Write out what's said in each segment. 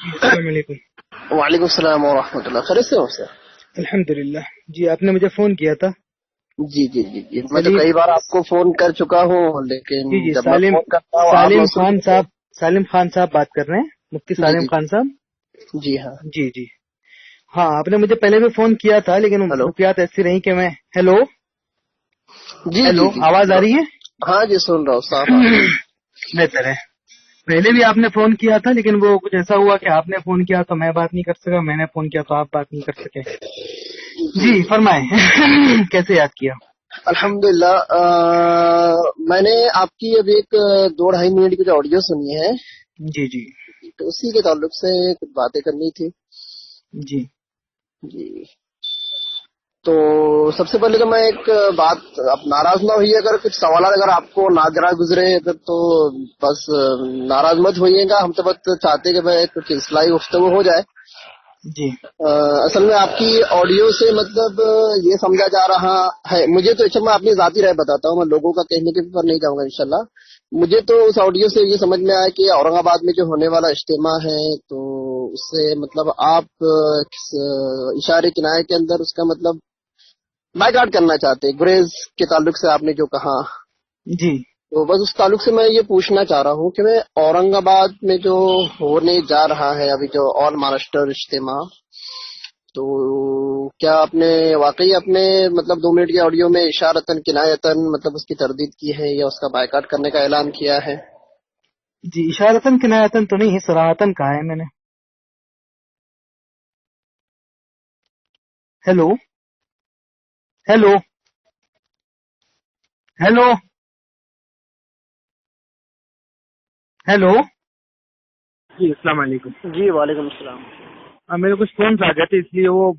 جی السلام علیکم۔ وعلیکم السلام ورحمۃ اللہ، خیریت سے ہو سر؟ الحمدللہ۔ جی آپ نے مجھے فون کیا تھا؟ جی جی جی جی، میں تو کئی بار آپ کو فون کر چکا ہوں، لیکن جی جب میں فون کرتا ہوں آپ سالم مصروف خان ہوتے صاحب، سالم خان صاحب بات کر رہے ہیں، مفتی ہیں۔ سالم جی خان صاحب؟ جی جی ہاں جی جی ہاں، آپ نے مجھے پہلے بھی فون کیا تھا لیکن ہلو مصروفیات ایسی رہی کہ میں ہیلو جی ہیلو جی جی آواز آ رہی ہے؟ ہاں جی، سن رہا ہوں، صاف آ رہی ہے۔ بہتر ہے۔ پہلے بھی آپ نے فون کیا تھا لیکن وہ کچھ ایسا ہوا کہ آپ نے فون کیا تو میں بات نہیں کر سکا، میں نے فون کیا تو آپ بات نہیں کر سکے۔ جی فرمائیں کیسے یاد کیا؟ الحمدللہ، میں نے آپ کی ابھی ایک 2-2.5 منٹ کی جو آڈیو سنی ہے، جی جی تو اسی کے تعلق سے کچھ باتیں کرنی تھی۔ جی جی، تو سب سے پہلے تو میں ایک بات، آپ ناراض نہ ہوئیے اگر کچھ سوالات اگر آپ کو ناگرا گزرے اگر، تو بس ناراض مت ہوئیے گا، ہم تو بس چاہتے کہ بھائی کچھ اصلاحی گفتگو ہو جائے۔ جی اصل میں آپ کی آڈیو سے مطلب یہ سمجھا جا رہا ہے، مجھے تو اچھا میں اپنی ذاتی رائے بتاتا ہوں، میں لوگوں کا کہنے کے اوپر نہیں جاؤں گا انشاءاللہ۔ مجھے تو اس آڈیو سے یہ سمجھ میں آیا کہ اورنگ آباد میں جو ہونے والا اجتماع ہے، تو اس سے مطلب آپ اشارے کنارے کے اندر اس کا مطلب بائیک آؤٹ کرنا چاہتے، گریز کے تعلق سے آپ نے جو کہا، جی تو بس اس تعلق سے میں یہ پوچھنا چاہ رہا ہوں کہ میں اورنگ آباد میں جو ہونے جا رہا ہے ابھی جو آل مہاراشٹر اجتماع، تو کیا آپ نے واقعی اپنے مطلب 2 منٹ کی آڈیو میں اشارتاً کنایتاً مطلب اس کی تردید کی ہے یا اس کا بائیکاٹ کرنے کا اعلان کیا ہے؟ جی اشارتاً کنایتاً تو نہیں، صراحتاً کہا ہے میں نے۔ ہیلو ہیلو ہیلو ہیلو جی السلام علیکم۔ جی وعلیکم السلام۔ میرے کچھ فونس آ گئے تھے اس لیے وہ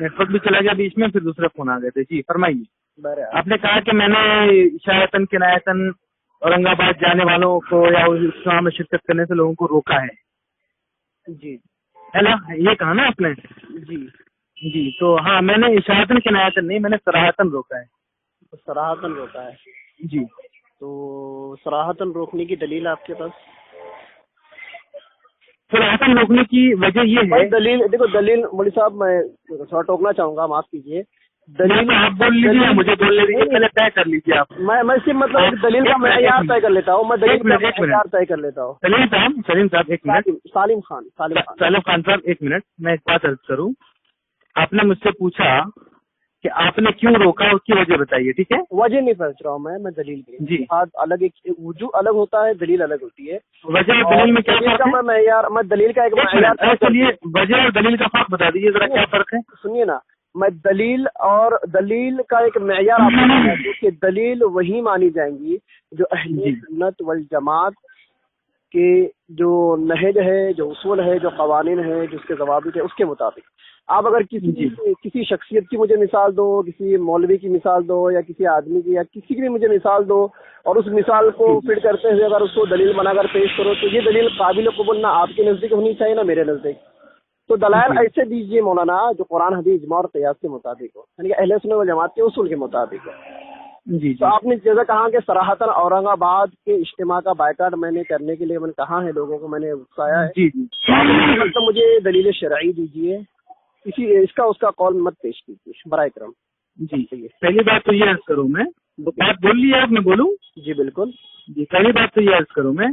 نیٹ ورک بھی چلا گیا بیچ میں، پھر دوسرے فون آ گئے تھے۔ جی فرمائیے، آپ نے کہا کہ میں نے اشارتاً کنایتاً اورنگ آباد جانے والوں کو یا اس اجتماع میں شرکت کرنے سے لوگوں کو روکا ہے، جی ہے نا؟ یہ کہا نا آپ نے؟ جی، جی تو ہاں، میں نے اشارتاً کنایتاً نہیں، میں نے صراحتاً روکا ہے۔ صراحتاً روکا ہے، جی تو صراحتاً روکنے کی دلیل آپ کے پاس؟ صراحتاً روکنے کی وجہ یہ ہے، بھائی دلیل دیکھو، دلیل مولوی صاحب میں تھوڑا ٹوکنا چاہوں گا، معاف کیجیے۔ دلیل آپ بول لیجیے، مجھے بولنے دیجیے، پہلے طے کر لیجیے آپ۔ میں صرف مطلب دلیل کا معیار طے کر لیتا ہوں، میں دلیل کا معیار طے کر لیتا ہوں۔ سلیم صاحب ایک منٹ، سالم خان سالم خان صاحب ایک منٹ، میں ایک بات عرض کروں۔ آپ نے مجھ سے پوچھا کہ آپ نے کیوں روکا، اس کی وجہ بتائیے، ٹھیک ہے؟ وجہ نہیں پوچھ رہا ہوں میں دلیل کی۔ جی الگ، ایک وجوہ الگ ہوتا ہے، دلیل الگ ہوتی ہے۔ وجہ اور دلیل میں کیا فرق ہے؟ میں دلیل کا ایک معیار، چلیے وجہ اور دلیل کا فرق بتا دیجیے ذرا، کیا فرق ہے؟ سنیے نا، میں دلیل کا ایک معیار آپ کو بتا دوں کہ دلیل وہی مانی جائیں گی جو اہل سنت والجماعت کے جو نہج ہے، جو اصول ہے، جو قوانین ہے، جو اس کے ضوابط ہے، اس کے مطابق۔ آپ اگر کسی شخصیت کی مجھے مثال دو، کسی مولوی کی مثال دو، یا کسی آدمی کی یا کسی کی بھی مجھے مثال دو، اور اس مثال کو فٹ کرتے ہوئے اگر اس کو دلیل بنا کر پیش کرو، تو یہ دلیل قابل قبول نہ آپ کے نزدیک ہونی چاہیے نہ میرے نزدیک۔ تو دلائل ایسے دیجئے مولانا جو قرآن حدیث اجماع اور قیاس کے مطابق ہو، یعنی کہ اہل سنت والجماعت کے اصول کے مطابق ہو۔ جی تو آپ نے جیسا کہا کہ صراحتاً اورنگ آباد کے اجتماع کا بائیکاٹ میں نے کرنے کے لیے میں نے کہا ہے، لوگوں کو میں نے اکسایا ہے۔ جی تو آپ مطلب مجھے دلیل شرعی دیجیے، اس کا قول مت پیش کیجیے برائے کرم۔ جی پہلی بات تو یہ عرض کروں میں، بات بول لیے آپ، میں بولوں؟ جی بالکل۔ جی پہلی بات تو یہ عرض کروں میں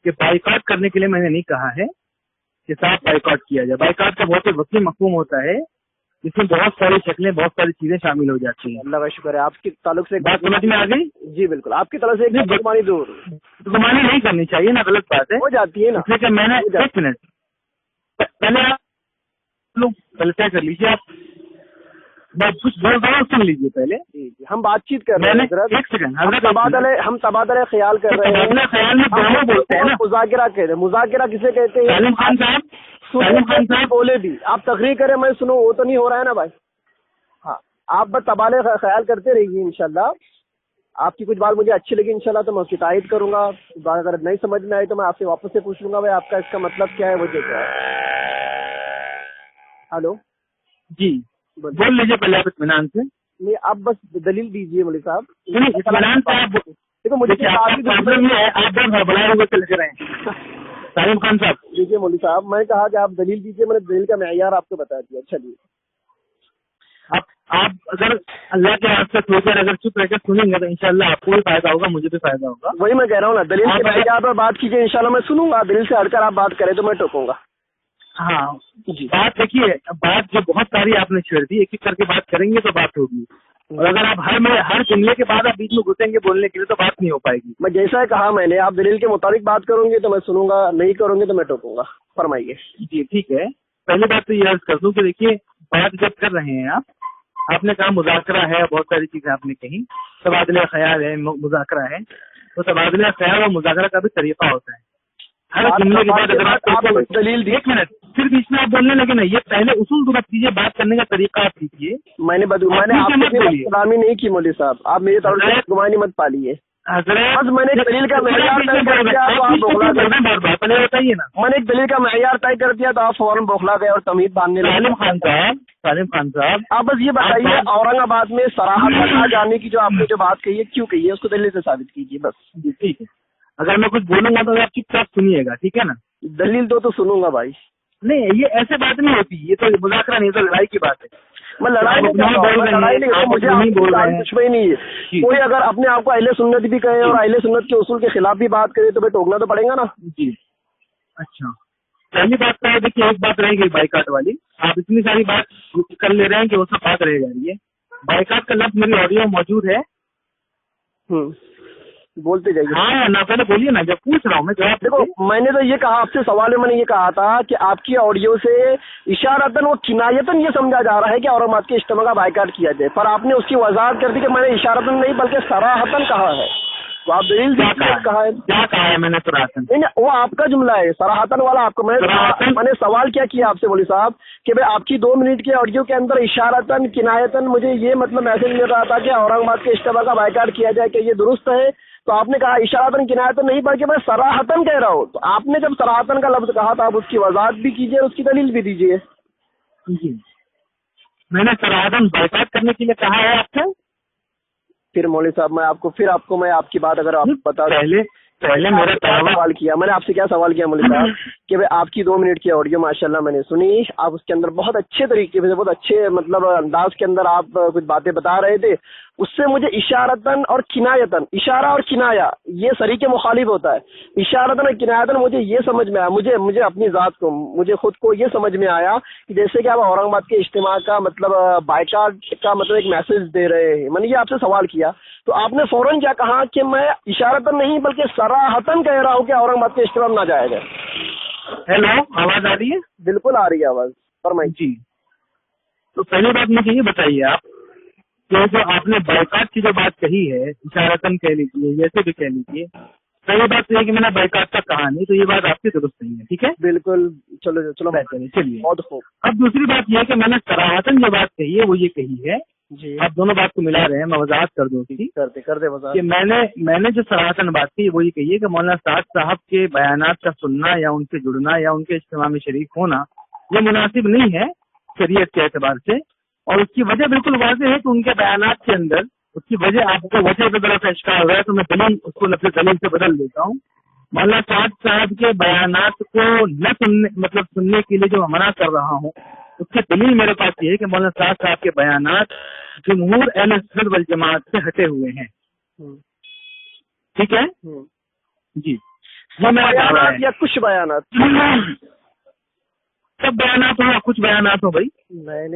کہ بائیکاٹ کرنے کے لیے میں نے نہیں کہا ہے کہ صاحب بائیکاٹ کیا جائے۔ بائیکاٹ کا بہت ہی وسیع مفہوم ہوتا ہے، جس میں بہت ساری شکلیں، بہت ساری چیزیں شامل ہو جاتی ہیں۔ اللہ کا شکر ہے، آپ کی تعلق سے بات سمجھ میں آ گئی؟ جی بالکل، آپ کی طرف سے ایک گمانی دور گمانی نہیں کرنی چاہیے نا، غلط بات ہے، ہو جاتی ہے نا۔ اس لیے کہ میں نے ایک منٹ پہلے طے کر لیجیے، آپ کچھ بول رہا ہوں سن لیجیے پہلے۔ جی جی، ہم بات چیت کر رہے ہیں حضرت، ایک سیکنڈ، ہم تبادلہ خیال کر رہے ہیں، تبادلہ خیال میں دونوں بولتے ہیں نا۔ مذاکرہ کہتے ہیں، مذاکرہ کسے کہتے ہیں؟ سالم خان صاحب بولے بھی آپ تقریر کریں، میں سنوں، وہ تو نہیں ہو رہا ہے نا بھائی۔ ہاں، آپ بس تبادلہ خیال کرتے رہیے انشاءاللہ۔ آپ کی کچھ بات مجھے اچھی لگی انشاءاللہ تو میں اس کی تائید کروں گا، بات اگر نہیں سمجھ میں آئی تو میں آپ سے واپس سے پوچھ لوں گا بھائی آپ کا اس کا مطلب کیا ہے، وجہ کیا ہے۔ ہلو جی بول لیجیے پہلے آپ اطمینان سے۔ نہیں، آپ بس دلیل دیجیے مولوی صاحب۔ اطمینان سے آپ دیکھو مجھے پرابلم یہ ہے، آپ بہت ہڑبڑائے ہوئے چل کے رہے ہیں۔ سالم خان صاحب دیکھیے مولوی صاحب، میں نے کہا کہ آپ دلیل دیجیے، میں نے دلیل کا معیار آپ کو بتا دیا. چلیے آپ اگر اللہ کے ہاتھ سے سو کر اگر چپ رہ کر سنیں گے تو انشاءاللہ آپ کو بھی فائدہ ہوگا، مجھے بھی فائدہ ہوگا. وہی میں کہہ رہا ہوں نا، دلیل کے معیار پر بات کیجیے، انشاءاللہ میں سنوں گا. دلیل سے ہٹ کر آپ بات کریں تو میں ٹوکوں گا. ہاں جی بات دیکھیے، بات جو بہت ساری آپ نے چھیڑ دی، ایک ایک کر کے بات کریں گے تو بات ہوگی. اور اگر آپ ہر جملے کے بعد آپ بیچ میں گھسیں گے بولنے کے لیے تو بات نہیں ہو پائے گی. میں جیسا کہا میں نے، آپ دلیل کے مطابق بات کروں گے تو میں سنوں گا، نہیں کروں گے تو میں ٹوکوں گا. فرمائیے. جی ٹھیک ہے. پہلی بات تو یہ عرض کر دوں کہ دیکھیے، بات جب کر رہے ہیں آپ نے کہا مذاکرہ ہے، بہت ساری چیزیں آپ نے کہیں، تبادلہ خیال ہے، مذاکرہ ہے. تو تبادلہ خیال اور مذاکرہ کا بھی طریقہ ہوتا ہے. ہر جملے کے بعد اگر آپ دلیل دی. ایک منٹ پھر بیچ میں آپ بولنے لگے نا، یہ پہلے اصول درست کیجیے، بات کرنے کا طریقہ آپ سیکھیے. میں نے آپ سے غلامی نہیں کی مولوی صاحب، آپ میری طرف سے گمانی مت پالیے. حضرت میں نے ایک دلیل کا معیار طے کر دیا تو آپ بوکھلا گئے. پہلے بتائیے نا. میں نے ایک دلیل کا معیار طے کر دیا تو آپ فوراً بوکھلا گئے اور تمید باندھنے لگے. سالم خان صاحب آپ بس یہ بتائیے، اورنگ آباد میں صراحت نہ جانے کی جو آپ نے جو بات کہی ہے کیوں کہی ہے، اس کو دلیل سے ثابت کیجیے بس. جی ٹھیک ہے. اگر میں کچھ بولوں گا تو آپ چپ چاپ سنیے گا، ٹھیک ہے نا. دلیل دو تو سنوں گا بھائی. نہیں یہ ایسے بات نہیں ہوتی، یہ تو مذاکرہ نہیں، تو لڑائی کی بات ہے. میں لڑائی نہیں مجھے کچھ بھی نہیں ہے. کوئی اگر اپنے آپ کو اہل سنت بھی کہے اور اہل سنت کے اصول کے خلاف بھی بات کرے تو میں ٹوکنا تو پڑے گا نا. جی اچھا، پہلی بات تو دیکھیے، ایک بات رہے گی بائیکاٹ والی. آپ اتنی ساری بات کر لے رہے ہیں کہ وہ سب بات رہ جا رہی ہے. بائیکاٹ کا لفظ میری آڈیو موجود ہے. بولتے جائیے. ہاں نہ پہلے بولیے نا، جب پوچھ رہا ہوں میں جواب. دیکھو میں نے تو یہ کہا، آپ سے سوال میں نے یہ کہا تھا کہ آپ کی آڈیو سے اشارتاً و کنایتاً یہ سمجھا جا رہا ہے کہ اورنگ آباد کے اجتماع کا بائیکاٹ کیا جائے، پر آپ نے اس کی وضاحت کر دی کہ میں نے اشارتاً نہیں بلکہ صراحتاً کہا ہے. تو آپ دلیل کہا ہے میں نے صراحتاً. نہیں وہ آپ کا جملہ ہے، صراحتاً والا آپ کو. میں نے سوال کیا کیا آپ سے مولوی صاحب کہ بھائی آپ کی 2 منٹ کے آڈیو کے اندر اشارتاً کنایتاً مجھے یہ مطلب میسج مل رہا تھا کہ اورنگ آباد کے اجتماع کا بائیکاٹ کیا جائے، کہ یہ درست ہے؟ تو آپ نے کہا اشارتاً کنایتاً نہیں بلکہ میں صراحتاً کہہ رہا ہوں. تو آپ نے جب صراحتاً کا لفظ کہا تو آپ اس کی وضاحت بھی کیجیے، اس کی دلیل بھی دیجیے. جی میں نے صراحتاً بائیکاٹ کرنے کے لیے کہا ہے آپ سے. پھر مولوی صاحب میں آپ کی بات اگر آپ بتا پہلے میرا سوال کیا میں نے آپ سے، کیا سوال کیا مولوی صاحب کہ بھائی آپ کی 2 منٹ کی آڈیو ماشاءاللہ میں نے سنی. آپ اس کے اندر بہت اچھے طریقے سے، بہت اچھے مطلب انداز کے اندر آپ کچھ باتیں بتا رہے تھے. اس سے مجھے اشارتاً اور کنایتاً، اشارہ اور کنایا یہ سری کے مخالف ہوتا ہے. اشارتاً اور کنایتاً مجھے یہ سمجھ میں آیا، مجھے اپنی ذات کو، مجھے خود کو یہ سمجھ میں آیا کہ جیسے کہ آپ اورنگ آباد کے اجتماع کا مطلب بائیکاٹ کا مطلب ایک میسج دے رہے ہیں. میں نے یہ آپ سے سوال کیا تو آپ نے فوراً کیا کہا کہ میں اشارتاً نہیں بلکہ صراحتاً کہہ رہا ہوں کہ اورنگ آباد کے اجتماع میں نہ جایا جائے. ہیلو، آواز آ رہی ہے؟ بالکل آ رہی ہے آواز، فرمائیے. جی تو پہلی بات مجھے یہ بتائیے آپ کہ جو آپ نے بائیکاٹ کی جو بات کہی ہے، اشارتاً کہہ لیجیے، جیسے بھی کہہ لیجیے، پہلی بات تو یہ کہ میں نے بائیکاٹ کا کہا نہیں، تو یہ بات آپ کی درست نہیں ہے. ٹھیک ہے، بالکل. چلو بہتر ہے. چلیے بہت خوب. اب دوسری بات یہ ہے کہ میں نے صراحتاً جو بات کہی ہے وہ یہ کہی ہے. جی آپ دونوں بات کو ملا رہے ہیں، میں وضاحت کر دوں کہ میں نے جو صراحتاً بات کی وہ یہ کہی ہے کہ مولانا سعد صاحب کے بیانات کا سننا یا ان سے جڑنا یا ان کے اجتماع میں شریک ہونا یہ مناسب نہیں ہے شریعت کے اعتبار سے. اور اس کی وجہ بالکل واضح ہے کہ ان کے بیانات کے اندر اس کی وجہ آپ کو وجہ کی طرف اشکار ہو رہا ہے، تو میں دلیل اس کو لفظ دلیل سے بدل دیتا ہوں. مولانا سعد صاحب کے بیانات کو نہ سننے کے لیے جو منع کر رہا ہوں، اس کی دلیل میرے پاس یہ ہے کہ مولانا سعد صاحب کے بیانات جمہور اہل سنت والجماعت سے ہٹے ہوئے ہیں. ٹھیک ہے جی. بیانات یا کچھ بیانات، سب بیانات ہو یا کچھ بیانات ہو بھائی،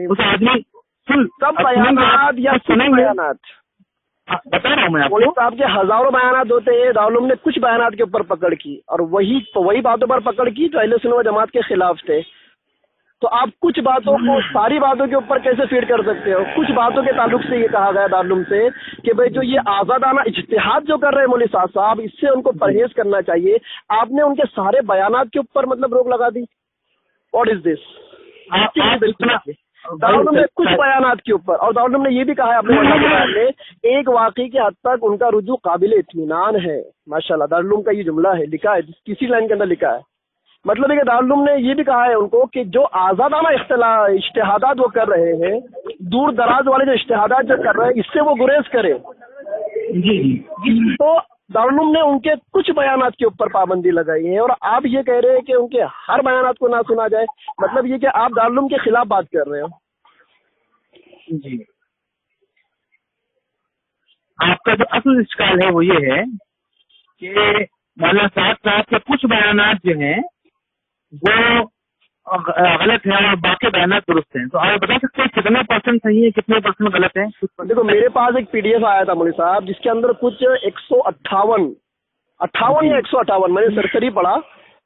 اس آدمی سب بیانات یا کچھ بیانات بتا رہا ہوں میں آپ کو. صاحب کے ہزاروں بیانات ہوتے ہیں، دارالعلوم نے کچھ بیانات کے اوپر پکڑ کی اور وہی باتوں پر پکڑ کی جو اہل سنت والجماعت کے خلاف تھے. تو آپ کچھ باتوں کو ساری باتوں کے اوپر کیسے فیڈ کر سکتے ہو؟ کچھ باتوں کے تعلق سے یہ کہا گیا دارالعلوم سے کہ بھائی جو یہ آزادانہ اجتہاد جو کر رہے ہیں مولوی صاحب اس سے ان کو پرہیز کرنا چاہیے. آپ نے ان کے سارے بیانات کے اوپر مطلب روک لگا دی. واٹ از دس؟ دارالعلوم نے کچھ بیانات کے اوپر، اور دارالعلوم نے یہ بھی کہا ہے اپنے بیان میں ایک واقعی کے حد تک ان کا رجوع قابل اطمینان ہے. ماشاءاللہ دارالعلوم کا یہ جملہ ہے، لکھا ہے کسی لائن کے اندر لکھا ہے. مطلب ہے کہ دارالعلوم نے یہ بھی کہا ہے ان کو کہ جو آزادانہ اجتہادات وہ کر رہے ہیں، دور دراز والے جو اجتہادات جو کر رہے ہیں، اس سے وہ گریز کرے. جی. تو दारुल ने उनके कुछ बयानात के ऊपर पाबंदी लगाई है और आप ये कह रहे हैं कि उनके हर बयानात को ना सुना जाए, मतलब ये कि आप दारुल के खिलाफ बात कर रहे हो। जी, आपका जो असल इश्काल है वो ये है कि मौलाना साहब के कुछ बयानात जो हैं वो गलत है और बाकी बयानात दुरुस्त हैं। तो आप बता सकते हैं कितना परसेंट सही है, कितने परसेंट गलत है? देखो, मेरे पास एक PDF आया था मौलवी साहब, जिसके अंदर कुछ 158 या 158 मैंने सरसरी पढ़ा,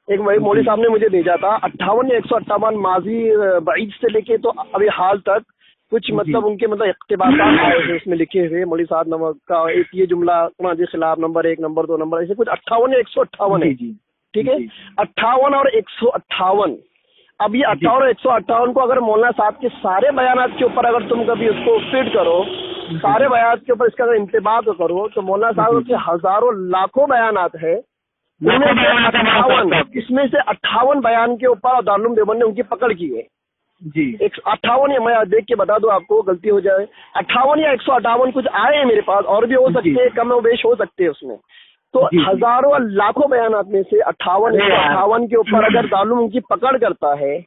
एक मौलवी साहब ने मुझे भेजा था, 58 या 158 माजी बईद से लेके तो अभी हाल तक कुछ मतलब उनके मतलब इक़्तिबासात आए थे उसमें लिखे हुए मौलवी साहब नमक का एक ये जुमला के खिलाफ नंबर 1 नंबर 2 नंबर ऐसे कुछ 58 या 158 है, ठीक है, 58 और 158। अब ये 58 और 158 को अगर मौलाना साहब के सारे बयानात के ऊपर अगर तुम कभी उसको फीड करो, सारे बयानात के ऊपर इसका अगर इंतबाह करो तो मौलाना साहब के हजारों लाखों बयानात है, इसमें से 58 बयान के ऊपर दारुल देवबंद ने उनकी पकड़ की है जी। 58 या मैं देख के बता दूं आपको, गलती हो जाए, 58 या 158 कुछ आए हैं मेरे पास, और भी हो सकते हैं, कम और बेश हो सकते हैं उसमें। तो हजारों लाखों बयानात में से 58 के ऊपर अगर दारुल उनकी पकड़ करता है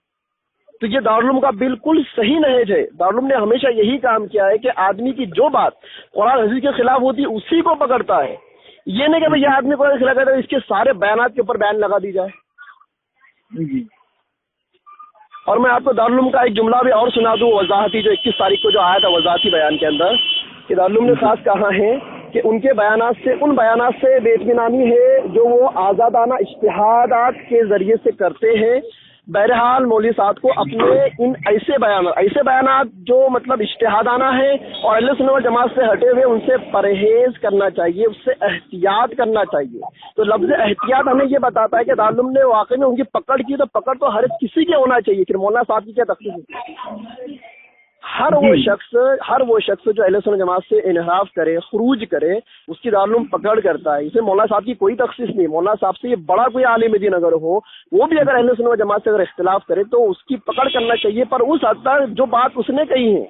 तो ये दारुल का बिल्कुल सही नहेज है। दारुल ने हमेशा यही काम किया है कि आदमी की जो बात कुरान हदीस के खिलाफ होती है उसी को पकड़ता है, ये नहीं कि भाई ये आदमी कुरान के खिलाफ है इसके सारे बयानात के ऊपर बैन लगा दी जाए जी। और मैं आपको दारुल का एक जुमला भी और सुना दूं वजाहती, जो 21 तारीख को जो आया था वजाहती बयान के अंदर, कि दारुल ने खास कहा है कि उनके बयानात से, उन बयानात से बेइत्मीनानी है जो वो आज़ादाना इज्तिहादात के जरिए से करते हैं। बहरहाल मौलवी साहब को अपने इन ऐसे बयानात जो मतलब इज्तिहादाना है और अहले सुन्नत वल जमात से हटे हुए, उनसे परहेज करना चाहिए, उससे एहतियात करना चाहिए। तो लफ्ज़ एहतियात हमें ये बताता है कि दारुल ने वाकई में उनकी पकड़ की, तो पकड़ तो हर किसी के होना चाहिए, फिर मौलाना साहब की क्या तख्सीस है? हर वो शख्स जो अहले सुन्नत जमात से इनहराफ करे, खुरूज करे, उसकी दारुल पकड़ करता है। इसे मौलाना साहब की कोई तखसीस नहीं। मौलाना साहब से ये बड़ा कोई आलिम दीन अगर हो, वो भी अगर अहले सुन्नत जमात से अगर इख्तिलाफ करे तो उसकी पकड़ करना चाहिए, पर उस हद तक जो बात उसने कही है।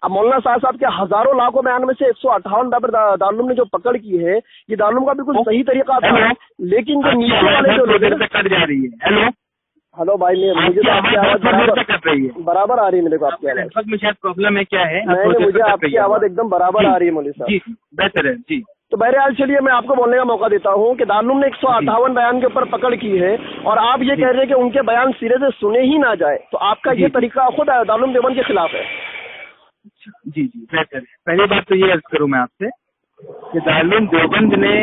अब मौलाना साहब के हजारों लाखों बयान में से 158 दारुल ने जो पकड़ की है, ये दारुल का बिल्कुल सही तरीका था, लेकिन जो नीचे वाले जो लोग कट जा रही है। हेलो भाई, मुझे तो आपकी आवाज बराबर आ रही है, मेरे को आपकी आवाज में शायद प्रॉब्लम है, क्या है? नहीं, मुझे आपकी आवाज एकदम बराबर आ रही है मौलवी साहब। बेहतर है जी। तो बहरहाल चलिए मैं आपको बोलने का मौका देता हूँ कि दारुल ने 158 बयान के ऊपर पकड़ की है और आप ये कह रहे हैं कि उनके बयान सिरे से सुने ही ना जाए, तो आपका ये तरीका खुद दारुल देवबंद के खिलाफ है। जी जी, बेहतर है। पहली बात तो ये अर्ज करूँ मैं आपसे कि दारुल देवबंद ने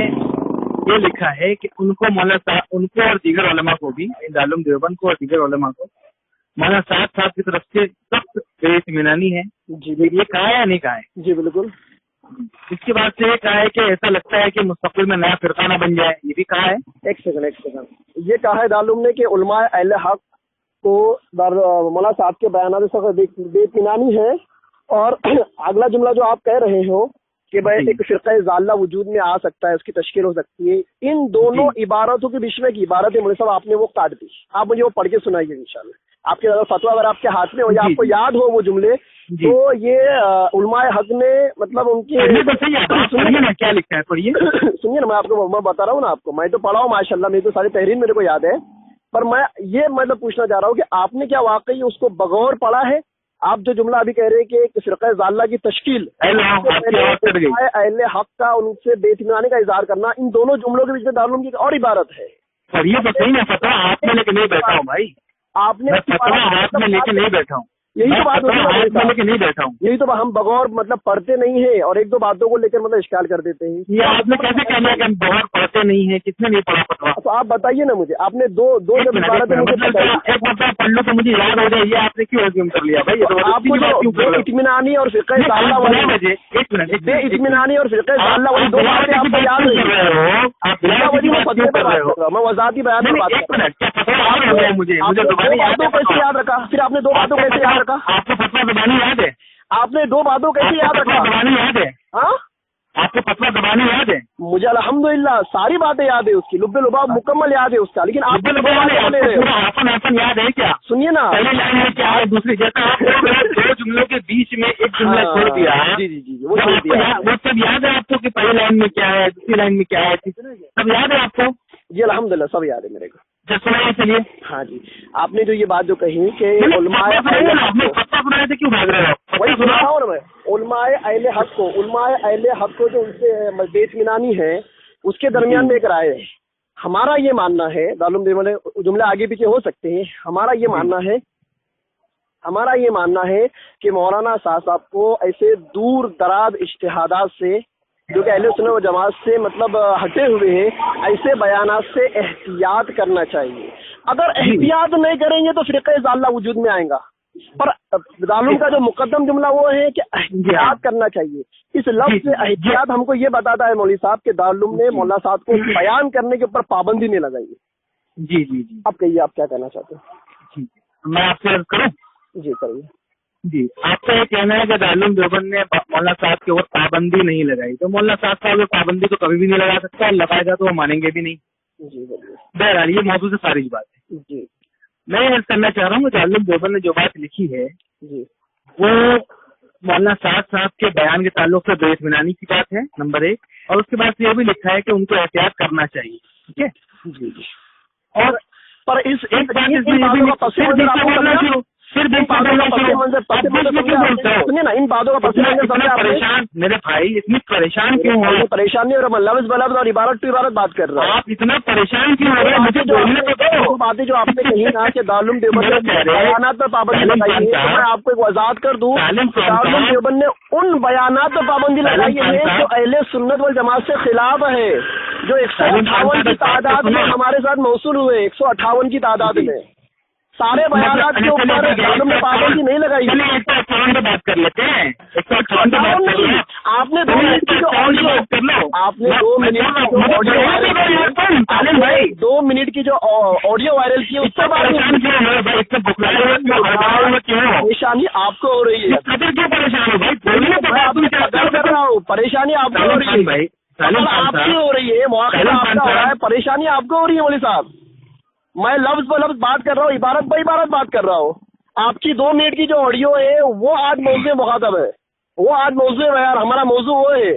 ये लिखा है कि उनको मौलाना साहब, उनको और दीगर उलमा को भी, दारुल देवबंद को और दीगर उलमा को मौलाना साहब की तरफ से सख्त बेइत्मीनानी है जी। ये कहा है या नहीं कहा है? जी बिल्कुल। इसके बाद से ये कहा है कि ऐसा लगता है कि मुस्तक़बिल में नया फिरका ना बन जाए, ये भी कहा है। एक सेकंड, ये कहा है दारुल ने कि उलमाए अहले हक को मौलाना साहब के बयान से बेइत्मीनानी है। और अगला जुमला जो आप कह रहे हो कि भाई एक फिरका ज़ाल्ला वजूद में आ सकता है, उसकी तश्कील हो सकती है, इन दोनों इबारतों के बीच में की इबारत है मौलवी साहब, आपने वो काट दी। आप मुझे वो पढ़ के सुनाइए इंशाल्लाह। आपके फतवा अगर आपके हाथ में हो या आपको याद हो वो जुमले, तो ये उलमाए हक ने मतलब उनकी सुनिए ना क्या लिखा है, पढ़िए। सुनिए ना, मैं आपको मैं बता रहा हूँ ना आपको, मैं तो पढ़ा हूँ माशाल्लाह, मेरी तो सारी तहरीर मेरे को याद है, पर मैं ये मतलब पूछना चाह रहा हूँ कि आपने क्या वाकई उसको बगौर पढ़ा है? आप जो जुमला अभी कह रहे हैं कि फिरका ज़ाल्ला की तश्कील, अहले हक का उनसे बेइत्मीनानी का इजहार करना, इन दोनों जुमलों के बीच में दारुल की और इबारत है। पर ये तो सही ना, फतवा हाथ में लेके नहीं बैठा हूँ भाई, आपने फतवा हाथ में लेके नहीं बैठा हूँ, यही तो बात लेके नहीं बैठा हूँ। यही तो हम बगौर मतलब पढ़ते नहीं है और एक दो बातों को लेकर मतलब इश्काल कर देते हैं। ये आपने कैसे कहना है कि हम बगौर पढ़ते नहीं है? किसने नहीं पढ़ा फतवा? तो आप बताइए ना मुझे, आपने दो जब एक मतलब पढ़ लो तो मुझे याद हो जाए, ये आपने क्यों अज्यूम कर लिया भाई? आपको इत्मीनानी और फिरका ज़ाल्ला वाली, इत्मीनानी और फिरका ज़ाल्ला वाली दो बातें आपको याद रही, मैं वजाती बयान में बात कर रहा हूँ। मुझे बातों कैसे याद रखा? फिर आपने दो बातों कैसे याद रखा? आपको फतवा ज़बानी याद है? आपने दो बातों कैसे याद रखा? ज़बानी याद है? हाँ, आपको फतवा ज़बानी याद है? मुझे अल्हम्दुलिल्लाह सारी बातें याद है उसकी, लुब्बे लुबाब मुकम्मल याद है उसका, लेकिन आप हाफन याद है क्या? सुनिए ना, पहली लाइन में क्या है, दूसरी जैसा जुमलों के बीच में एक जुमला छोड़ दिया। जी जी जी, वो छोड़ दिया। वो सब याद है आपको कि पहली लाइन में क्या है, दूसरी लाइन में क्या है, सब याद है आपको? जी अल्हम्दुलिल्लाह सब याद है मेरे को। जब सुनाइए चलिए। हाँ जी, आपने जो ये बात जो कही कि उलमाए सुनाए थे, क्यों भाग रहे हो? वही सुना रहा हूँ ना मैं। उलमाए अहले हक को जो उनसे बेइत्मीनानी है उसके दरमियान में एक राय है। हमारा ये मानना है, दारुल देवबंद जुमले आगे पीछे हो सकते हैं, हमारा ये मानना है कि मौलाना साहब को ऐसे दूर दराज इज्तिहादात से जो कि अहले सुन्नत व जमात से मतलब हटे हुए हैं, ऐसे बयानात से एहतियात करना चाहिए। अगर एहतियात नहीं करेंगे तो फिरक़े ज़ाल्ला वजूद में आएगा। पर दारुल का जो मुकद्दम जुमला वो है कि एहतियात करना चाहिए। इस लफ्ज़ से एहतियात हमको ये बताता है मौलवी साहब के दारुल ने मौलाना साहब को बयान करने के ऊपर पाबंदी नहीं लगाई। जी जी जी, अब कहिए आप क्या कहना चाहते हैं? जी मैं आपसे अर्ज करूं? जी करिए। जी, आपका ये कहना है कि दारुल देवबंद ने मौलाना साहब के ऊपर पाबंदी नहीं लगाई, तो मौलाना साहब का पाबंदी तो कभी भी नहीं लगा सकता, लगाएगा तो वो मानेंगे भी नहीं। जी बोलिए। बहरहाल ये मौजूद से सारी बात है। जी मैं ये करना चाह रहा हूँ कि दारुल देवबंद ने जो बात लिखी है जी वो मौलाना साहब के बयान के ताल्लुक से बेइत्मीनानी की बात है, नंबर 1। और उसके बाद ये भी लिखा है कि उनको एहतियात करना चाहिए, ठीक है जी। और पर इस एक बात इसमें ये भी फिर इन बातों का सुनिए ना, इन बातों का परेशान मेरे भाई इतनी परेशान क्यों हो? परेशान नहीं हो रहा, लफ्ज़ बलफ्ज़ और इबारत टू इबारत बात कर रहा हूँ। आप इतना परेशान क्यों हो रहे हैं? मुझे बोलने तो दो। बातें जो आपने कही ना कि दारुल देवबंद ने बयानात पर पाबंदी लगाई है, तो मैं आपको एक वजाहत कर दूं, दारुल देवबंद ने उन बयानात पर पाबंदी लगाई है जो अहले सुन्नत वल जमात से खिलाफ है, जो 158 की तादाद में हमारे साथ मौसूल हुए, 158 की तादाद में सारे बयानात के ऊपर दारुल ने पाबंदी नहीं लगाई। 158 पे बात कर लेते हैं, 158 पे बात कर लें। आपने 2 मिनट की जो ऑडियो आपने 2 मिनट की जो ऑडियो वायरल भाई 2 मिनट की जो ऑडियो वायरल की उससे परेशानी आपको हो रही है। क्यों परेशान हो भाई? कर रहा हूँ, परेशानी आपको हो रही है भाई, आपकी हो रही है, मौका आपका हो रहा है, परेशानी आपको हो रही है मौलवी साहब। मैं लफ्ज़ ब लफ्ज़ बात कर रहा हूँ, इबारत ब इबारत बात कर रहा हूँ। आपकी 2 मिनट की जो ऑडियो है वो आज मौजूद मुखातब है, वो आज मौजूद है यार, हमारा मौजूद वो है,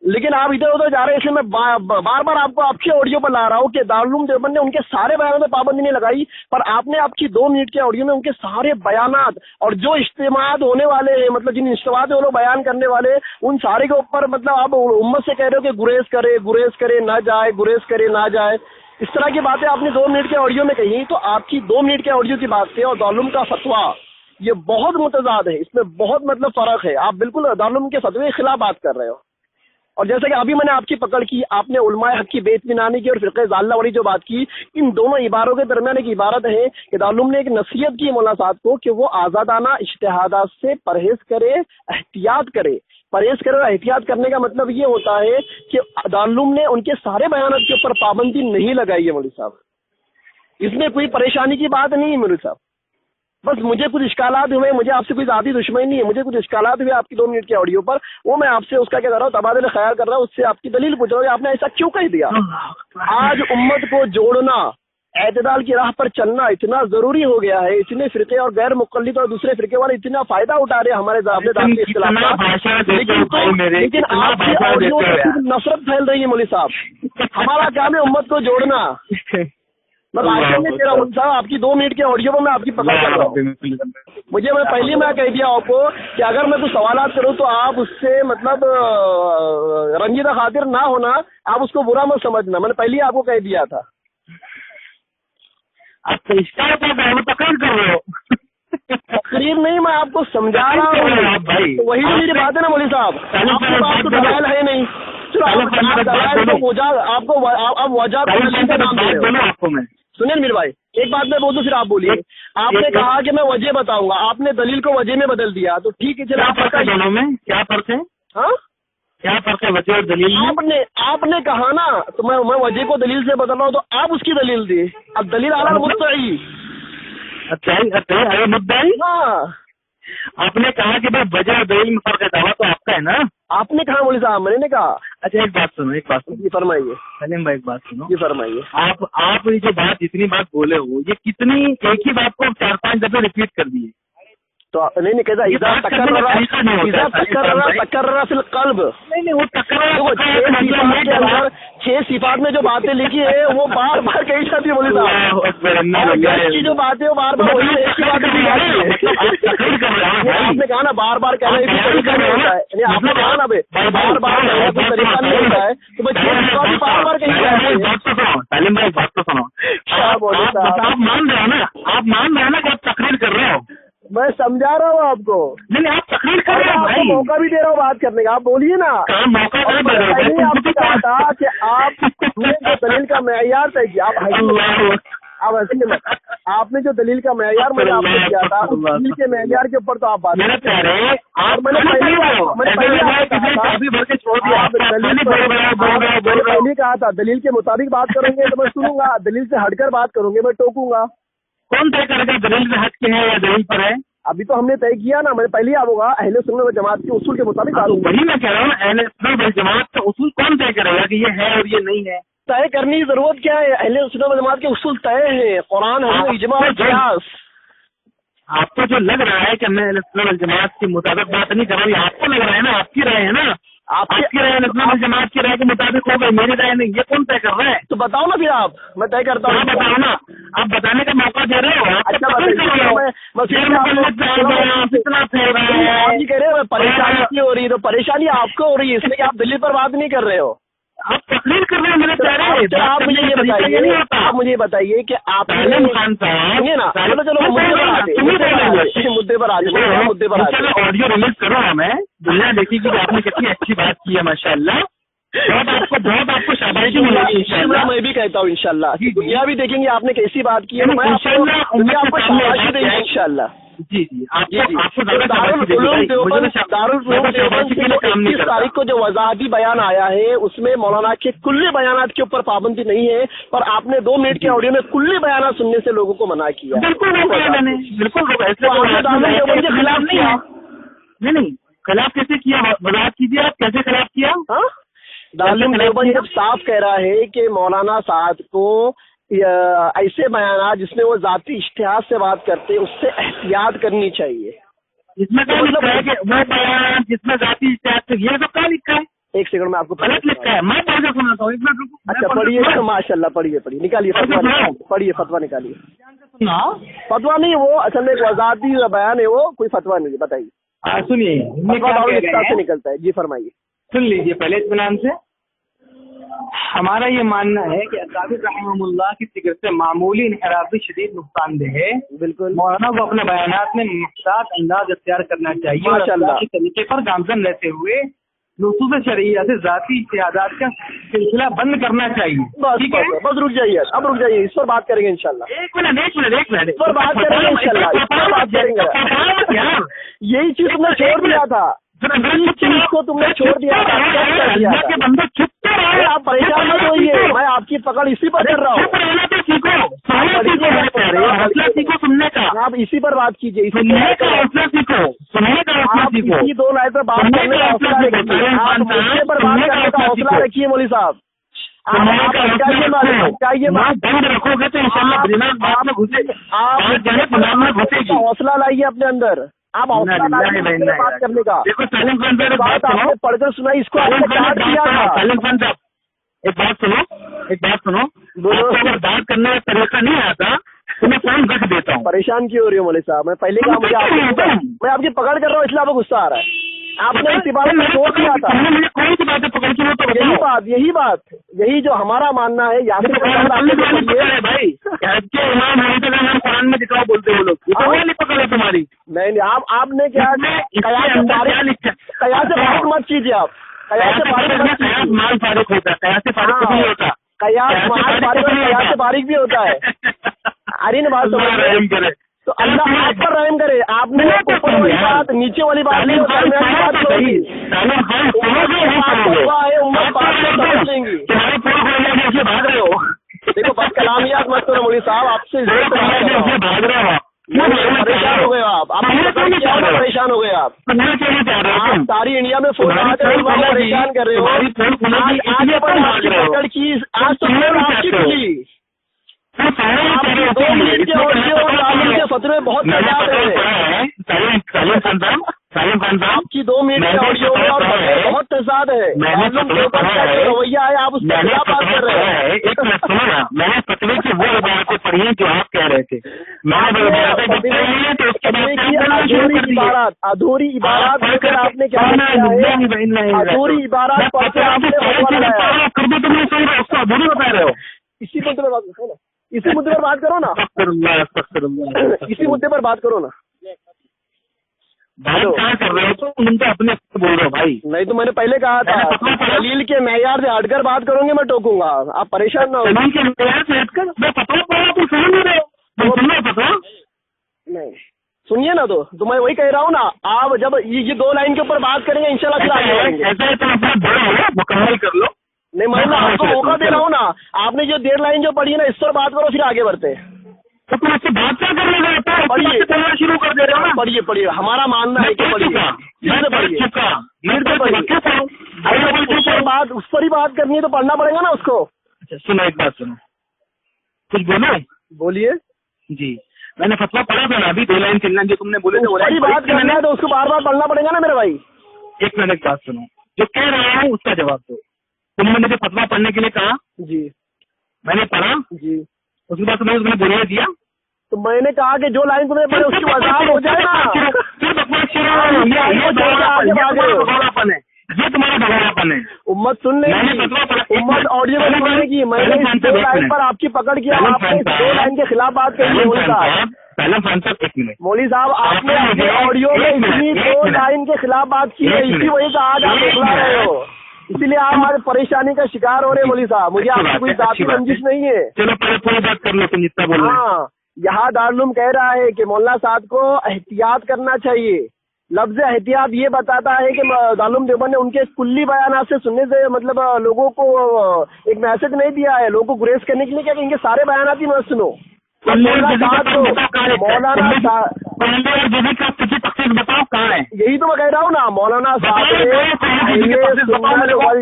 लेकिन आप इधर उधर जा रहे हैं। इसलिए मैं बार बार आपको आपकी ऑडियो पर ला रहा हूँ कि दारुल देवबंद ने उनके सारे बयानों में पाबंदी नहीं लगाई, पर आपने आपकी 2 मिनट के ऑडियो में उनके सारे बयानात और जो इज्तिमात होने वाले हैं, मतलब जिन इज्तिमात वो लोग बयान करने वाले, उन सारे के ऊपर मतलब आप उम्मत से कह रहे हो कि गुरेज करे ना जाए, गुरेज करे ना जाए। इस तरह की बातें आपने 2 मिनट के ऑडियो में कही, तो आपकी 2 मिनट के ऑडियो की बात से और दारुल का फतवा ये बहुत मुतजाद है, इसमें बहुत मतलब फर्क है। आप बिल्कुल दारुल के फतवे के खिलाफ बात कर रहे हो। और जैसे कि अभी मैंने आपकी पकड़ की, आपने उलमाए हक की बेइत्मीनानी की और फिरक़े ज़ाल्ला वाली जो बात की, इन दोनों इबारों के दरमियान एक इबारत है कि दारुल ने एक नसीहत की मौलाना साहब को कि वो आज़ादाना इज्तिहादात से परहेज करे, एहतियात करे। परहेज करे और एहतियात करने का मतलब ये होता है कि दारुल ने उनके सारे बयानात के ऊपर पाबंदी नहीं लगाई है मौलवी साहब। इसमें कोई परेशानी की बात नहीं है मौलवी साहब। बस मुझे कुछ इश्कालात हुए, मुझे आपसे कोई ज़ाती दुश्मनी नहीं है, मुझे कुछ इश्कालात हुए आपकी 2 मिनट के ऑडियो पर, वो मैं आपसे उसका क्या कर रहा हूँ, तबादला ख्याल कर रहा हूँ, उससे आपकी दलील पूछ रहा हूँ, आपने ऐसा क्यों कह दिया। आज उम्मत को जोड़ना, एतदाल की राह पर चलना इतना जरूरी हो गया है, इतने फिरके और गैर मुक़ल्लिद और दूसरे फिरके वाले इतना फायदा उठा रहे हैं हमारे अपने दाम के खिलाफ, लेकिन आपकी ऑडियो में नफरत फैल रही है मौलवी साहब। हमारा काम है उम्मत को जोड़ना। मैं आपकी 2 मिनट के ऑडियो में मैं आपकी पकड़ कर रहा हूँ। मुझे मैं पहले मैं कह दिया आपको कि अगर मैं कुछ सवालात करूँ तो आप उससे मतलब रंजीदा खातिर ना होना, आप उसको बुरा मत समझना, मैंने पहले ही आपको कह दिया था। आप तकरीर कर रहे हो। तकरीर नहीं, मैं आपको समझा रहा हूँ भाई, तो वही तो मेरी बात है ना मौलवी साहब। आपके पास तो दलाल है नहीं, दलाल तो आपको अब वजह का नाम दे रहे हो आपको। मैं सुनिए मेरे भाई, एक बात मैं बोलूँ फिर आप बोलिए। आपने कहा कि मैं वजह बताऊंगा, आपने दलील को वजह में बदल दिया, तो ठीक है चलो। आप दोनों में क्या फर्क है? हाँ क्या फर्क है वजह और दलील? आपने कहा ना, तो मैं वजह को दलील से बदल रहा हूँ, तो आप उसकी दलील दी। अब दलील आला मुद्दई। अच्छा मुद्दई। हाँ आपने कहा कि भाई वजह और दलील में फर्क है, दावा तो आपका है ना। आपने कहा मौलवी साहब, मैंने कहा। अच्छा एक बात सुनो, जी फरमाइए सलीम भाई, एक बात सुनो जी फरमाइए। आप ये जो बात जितनी बात बोले हो, ये कितनी एक ही बात को 4-5 दफे रिपीट कर दिए। تو نہیں کہتا اذا تکرر فی القلب، نہیں وہ چھ صفات میں جو باتیں لکھی ہے وہ بار بار کہی جاتی ہے مولوی صاحب کی جو باتیں وہ بار بار وہی ایک ہی بات کی جاتی ہے. آپ نے کہا نا بار بار کہنا کوئی طریقہ نہیں ہوتا ہے، یعنی آپ نے کہا نا بار بار کہنا کوئی طریقہ نہیں ہوتا ہے، تو بھائی چھ صفات بار بار کہی جاتی ہے. تعلیم بھائی بات تو سنو، آپ مان رہے ہو نا، آپ مان رہے ہیں نا کہ آپ تقریر کر رہے ہو. میں سمجھا رہا ہوں آپ کو. نہیں آپ تقریر کر رہے ہو، آپ کو موقع بھی دے رہا ہوں بات کرنے کا، آپ بولیے نا. موقع آپ نے کہا تھا کہ آپ جو دلیل کا معیار طے کیا، آپ نے جو دلیل کا معیار میں نے آپ نے کیا تھا اس دلیل کے معیار کے اوپر تو آپ بات کر رہے ہیں. اور میں نے پہلے کہا تھا دلیل کے مطابق بات کریں گے تو میں سنوں گا، دلیل سے ہٹ کر بات کروں گے میں ٹوکوں گا. کون طے کرے گا دلیل سے ہٹ کے ہے یا دلیل پر ہے؟ ابھی تو ہم نے طے کیا نا، میں پہلے آؤں گا اہل سنت و جماعت کے اصول کے مطابق. وہی میں کہہ رہا ہوں اہل سنت و جماعت کا اصول کون طے کرے گا کہ یہ ہے اور یہ نہیں ہے؟ طے کرنے کی ضرورت کیا ہے؟ اہل سنت و جماعت کے اصول طے ہیں، قرآن حدیث اجماع اور قیاس. آپ کو جو لگ رہا ہے کہ میں اہل سنت و جماعت کے مطابق بات نہیں کر رہا ہوں، آپ کو لگ رہا ہے نا، آپ کی رائے ہے نا، آپ کی رائے اہل سنت و جماعت کی رائے کے مطابق ہو گئی، میری رائے نہیں. یہ کون طے کر رہا ہے؟ تو بتاؤ نا پھر آپ، میں طے کرتا ہوں. بتاؤ نا، آپ بتانے کا موقع دے رہے ہو. اچھا کہہ رہے ہو پریشانی کیوں ہو رہی ہے؟ تو پریشانی آپ کو ہو رہی ہے اس لیے کہ آپ دلی پر بات نہیں کر رہے ہو، آپ تقریر کر رہے ہیں میرے پیارے. آپ مجھے یہ بتائیے، آپ مجھے بتائیے کہ آپ مدعے پر آڈیو ریلیز کرو ہمیں، دنیا دیکھیے کہ آپ نے کتنی اچھی بات کی ہے ماشاء اللہ. بہت آپ کو شاباشی ملے گی انشاءاللہ. میں بھی کہتا ہوں انشاءاللہ دنیا بھی دیکھیں گے آپ نے کیسی بات کی ہے، میں آپ کو شاباشی دیں گے انشاءاللہ. جی جی تاریخ کو جو وضاحتی بیان آیا ہے اس میں مولانا کے کلی بیانات کے اوپر پابندی نہیں ہے، اور آپ نے 2 منٹ کے آڈیو میں کلی بیانات سننے سے لوگوں کو منع کیا. بالکل خلاف کیا. نہیں خلاف کیسے کیا؟ وضاحت کیجیے آپ، کیسے خلاف کیا؟ دارالعلوم دیوبند جب صاف کہہ رہا ہے کہ مولانا سعد کو ایسے بیانات جس میں وہ ذاتی اشتہاد سے بات کرتے اس سے احتیاط کرنی چاہیے. اس میں کیا لکھا ہے کہ وہ بیان جس میں ذاتی اشتہاد سے، یہ سب کیا لکھا ہے؟ ایک سیکنڈ میں آپ کو غلط لکھا ہے، میں پڑھ کے سناتا ہوں. اچھا پڑھیے، ماشاء اللہ پڑھیے نکالیے پڑھیے فتوا نکالیے. فتوا نہیں، وہ اصل میں ایک وضاحتی بیان ہے، وہ کوئی فتوا نہیں ہے. بتائیے سنیے سے نکلتا ہے. جی فرمائیے. سن لیجیے پہلے اطمینان سے. ہمارا یہ ماننا ہے کہ اساتذہ رحمہ اللہ کی فکر سے معمولی انحراف بھی شدید نقصان دہ ہے. بالکل. مولانا کو اپنے بیانات میں محتاط انداز اختیار کرنا چاہیے اور اللہ کے طریقے پر گامزن رہتے ہوئے نصوص شرعیہ سے ذاتی اتحادات کا سلسلہ بند کرنا چاہیے. بس رک جائیے، اب رک جائیے، اس پر بات کریں گے انشاءاللہ. ایک منٹ اس پر بات کریں گے انشاءاللہ. یہی چیز تم نے چھوڑ دیا تھا، چیز کو تم نے چھوڑ دیا تھا. آپ پریشان مت ہوئیے، میں آپ کی پکڑ اسی پر کر رہا ہوں. آپ اسی پر بات کیجیے، آپ اسی 2 لائن پر بات کرنے کا حوصلہ رکھیے، آپ مجھے پر بات کرنے کا حوصلہ رکھیے. مولوی صاحب حوصلہ لائیے اپنے اندر، آپ حوصلہ لائیے بات کرنے کا. پڑھ کر سنائی اس کو ایک بات سنو اگر بات کرنے کا طریقہ نہیں آتا تو میں فون رکھ دیتا ہوں. پریشان کیوں ہو رہی ہو مولوی صاحب؟ میں پہلے کہا میں آپ کی پکڑ کر رہا ہوں، اس لیے آپ کو غصہ آ رہا ہے. آپ نے اسی بات میں چھوڑ دیا تھا. کون سی باتیں پکڑ کی؟ یہی جو ہمارا ماننا ہے بھائی قرآن میں دکھاؤ بولتے وہ لوگ نہیں پکڑے تمہاری. نہیں آپ نے کیا قیاس سے فارغ مت کیجیے. آپ مال فارغ ہوتا ہے، قیاس سے فارغ نہیں ہوتا، قیاس سے فارغ بھی ہوتا ہے. ارے بات کرے تو اللہ آپ پر رحم کرے. آپ نے اوپر والی بات نیچے والی بات نہیں بھاگ رہے ہو. دیکھو بس کلامیات مت کرو مولوی صاحب، آپ سے بھاگ رہے ہو، پریشان ہو گئے آپ پریشان ہو گئے آپ ساری انڈیا میں پریشان کر رہے ہو. آج تو فتوے بہت सालिम खान साहब आपकी 2 मिनट के ऑडियो में और बहुत तजाद है। रवैया है, आप उसमें क्या बात कर रहे हैं? एक मिनट सुनो ना, मैंने फतवे की वो इबारतें पढ़ी हैं जो आप कह रहे थे। अधूरी इबारत लेकर आपने क्या किया? अधूरी इबारत पढ़कर आपने कर दो, तुम उसको अधूरी बता रहे हो। इसी मुद्दे पर बात करो ना, इसी मुद्दे पर बात करो ना, इसी मुद्दे पर बात करो ना। क्या कर रहे हो? तो तुम तो अपने बोल रहे हो भाई। नहीं तो मैंने पहले कहा था दलील के मेयार से हटकर बात करोगे मैं टोकूंगा, आप परेशान ना हो। दलील के मेयार से हटकर मैं पता पड़ा तो सुन नहीं रहे हो, सुनना पता नहीं सुनिए ना, तो मैं वही कह रहा हूँ ना, आप जब ये 2 लाइन के ऊपर बात करेंगे इंशाल्लाह फिर आगे बढ़ेंगे। ऐसा है तो अपना बड़ा हो मुकम्मल कर लो। नहीं मैं आपको मौका दे रहा हूँ ना, आपने जो 1.5 लाइन जो पढ़ी है ना इस पर बात करो फिर आगे बढ़ते। तो तुम इससे बात क्या कर रहे हो? पढ़िए शुरू कर दे रहे हो ना। पढ़िए हमारा मानना है कि बात उस पर ही बात करनी है तो पढ़ना पड़ेगा ना उसको। अच्छा सुनो, एक बात सुनो, कुछ बोलो। बोलिए जी। मैंने फतवा पढ़ा था ना अभी 2 लाइन 3 लाइन जो तुमने बोले थे, बात करना है तो उसको बार बार पढ़ना पड़ेगा ना मेरे भाई। एक मिनट एक बात सुनो, जो कह रहा हूँ उसका जवाब दो। तुमने मुझे फतवा पढ़ने के लिए कहा जी, मैंने पढ़ा जी, उसके बाद तुम्हें उसने बोलने दिया तो मैंने कहा कि जो लाइन तुमने पढ़ी उसकी वजाहत हो जाए ना। ये तुम्हारा भगवानापन है। उम्मत सुन लेगी, उम्मत ऑडियो में सुनेगी। मैंने इस 2 लाइन पर आपकी पकड़ किया, आपने इस 2 लाइन के खिलाफ बात कही है। मौली साहब आपने अपने ऑडियो में इतनी 2 लाइन के खिलाफ बात की है, इसी वजह से आज आप बुला रहे हो, इसीलिए आप हमारे परेशानी का शिकार हो रहे हैं। मौली साहब मुझे आपकी कोई जाती रंजिश नहीं है। चलो पहले पूरी बात कर लो तुम जितना बोल। हाँ, यहाँ दारुल कह रहा है कि मौलाना साहब को एहतियात करना चाहिए। लफ्ज एहतियात ये बताता है कि दारुल देवबंद ने उनके कुल्ली बयानात से सुनने से मतलब लोगों को एक मैसेज नहीं दिया है, लोगों को गुरेज करने के लिए क्या इनके सारे बयानात ही मत सुनो। बताओ कहाँ है? यही तो मैं कह रहा हूँ ना, मौलाना साहब ने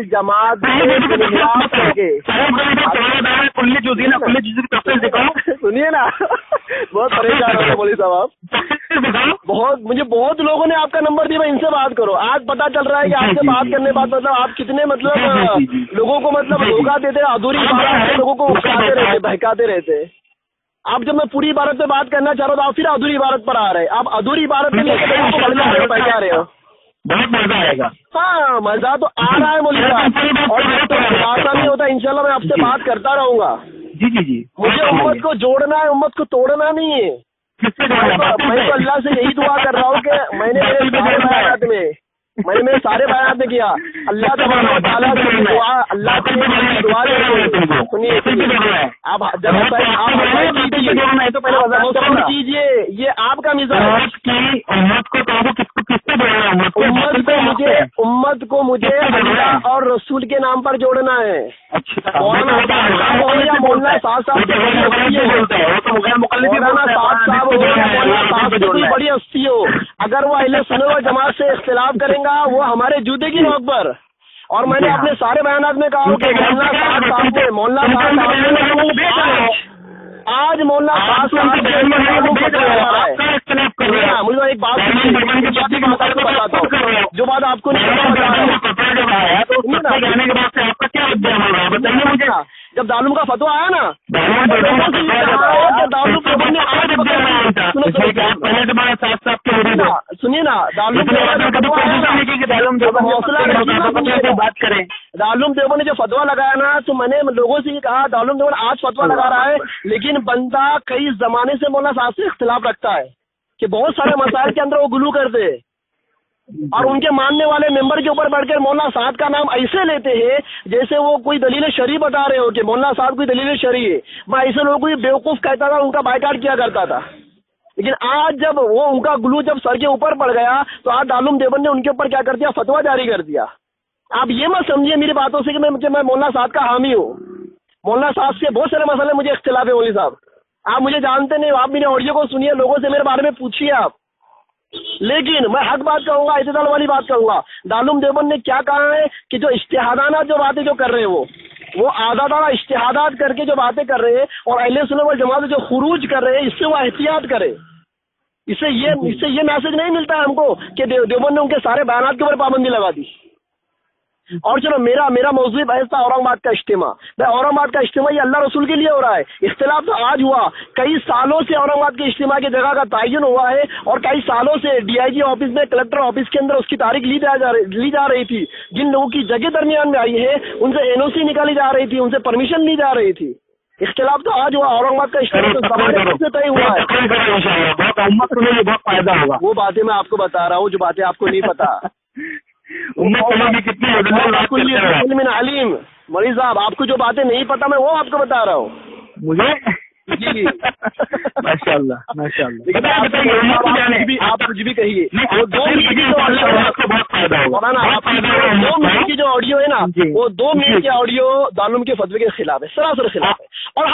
जमात सुनिए ना, बहुत परेशान हो गए मौलवी साहब आप। बहुत लोगों ने आपका नंबर दिया, इनसे बात करो। आज पता चल रहा है कि आपसे बात करने के बाद मतलब आप कितने मतलब लोगों को मतलब धोखा देते, अधूरी इबारत लोगों को उकसाते रहते, बहकाते रहते। आप जब मैं पूरी इबारत पे बात करना चाह रहा हूँ तो आप फिर अधूरी इबारत पर आ रहे हैं। आप अधूरी इबारत में लेकर लोगों को बहका रहे हो, बहका रहे हो। बहुत मजा आएगा। हाँ मजा तो आ रहा है मौलवी साहब, और तो आशा नहीं होता। इंशाल्लाह मैं आपसे बात करता रहूंगा। जी मुझे उम्मत को जोड़ना है, उम्मत को तोड़ना नहीं है। मैं तो अल्लाह से यही दुआ कर रहा हूँ कि मैंने मेरे सारे बयानात में किया। अल्लाह तआला से दुआ, अल्लाह से दुआ सुनिए आप जब आप कीजिए, ये आपका मिजाज की उम्मत को मुझे अल्लाह और रसूल के नाम पर जोड़ना है। मौलाना साहब हो या मौलाना साहब बड़ी हस्ती हो, अगर वो अहले सुन्नत व जमात से इख्तिलाफ करेगा वो हमारे जूते की नोक पर। और मैंने अपने सारे बयानात में कहा कि मौलाना आज मौलाना साहब मुझे एक बात बताता हूँ, जो बात आपको जब दारुल का फतवा आया ना, सुनिए ना, बात करें। दारुल देवबंद ने जो फतवा लगाया ना, तो मैंने लोगों से ये कहा दारुल देवबंद आज फतवा लगा रहा है, लेकिन बंदा कई जमाने से मौलाना साहब से इख्तिलाफ रखता है कि बहुत सारे मसाइल के अंदर वो गुलू करते, और उनके मानने वाले मेंबर के ऊपर बढ़कर मौलाना साहब का नाम ऐसे लेते हैं जैसे वो कोई दलील शरई बता रहे हो कि मौलाना साहब कोई दलील शरई है। मैं ऐसे लोगों को बेवकूफ कहता था, उनका बायकाट किया करता था। लेकिन आज जब वो उनका ग्लू जब सर के ऊपर पड़ गया तो आज दारुल देवबंद ने उनके ऊपर क्या कर दिया, फतवा जारी कर दिया। आप ये मत समझिए मेरी बातों से कि मैं मौलाना साहब का हामी हूँ। मौलाना साहब से बहुत सारे मसले मुझे इख्तिलाफ है। मौलवी साहब आप मुझे जानते नहीं, आप मेरे ऑडियो को सुनिए, लोगों से मेरे बारे में पूछिए आप। लेकिन मैं हक बात कहूंगा, इत्तेदाल वाली बात कहूंगा। दारुल देवबंद ने क्या कहा है कि जो इज्तिहादाना जो बातें जो कर रहे हैं वो आज़ादाना इज्तिहादात करके जो बातें कर रहे हैं और अहले सुन्नत वल जमात जो खुरूज कर रहे हैं, इससे वो एहतियात करे। इससे ये मैसेज नहीं मिलता है हमको कि देवबंद ने उनके सारे बयानात के ऊपर पाबंदी लगा दी। और चलो मेरा मौजूद बहस था औरंगाबाद का इज्तिमा। औरंगाबाद का इज्तिमा ये अल्लाह रसूल के लिए हो रहा है। इख्तिलाफ तो आज हुआ, कई सालों से औरंगाबाद के इज्तिमा की जगह का तयन हुआ है और कई सालों से DIG ऑफिस में, कलेक्टर ऑफिस के अंदर उसकी तारीख ली जा रही थी। जिन लोगों की जगह दरमियान में आई है उनसे NOC निकाली जा रही थी, उनसे परमिशन ली जा रही थी। इख्तिलाफ तो आज हुआ, औरंगाबाद का इज्तिमा तो जमाने से तय हुआ है। बहुत फायदा होगा। वो बातें मैं आपको बता रहा हूँ जो बातें आपको नहीं पता। कितनी अलीम मौलवी साहब, आपको जो बातें नहीं पता मैं वो आपको बता रहा हूँ। मुझे जी माशाल्लाह माशाल्लाह। आप कुछ भी कहिए, वो 2 मिनट की जो ऑडियो है ना, वो 2 मिनट की ऑडियो दारुल के फतवे के खिलाफ है, सरासर खिलाफ है। और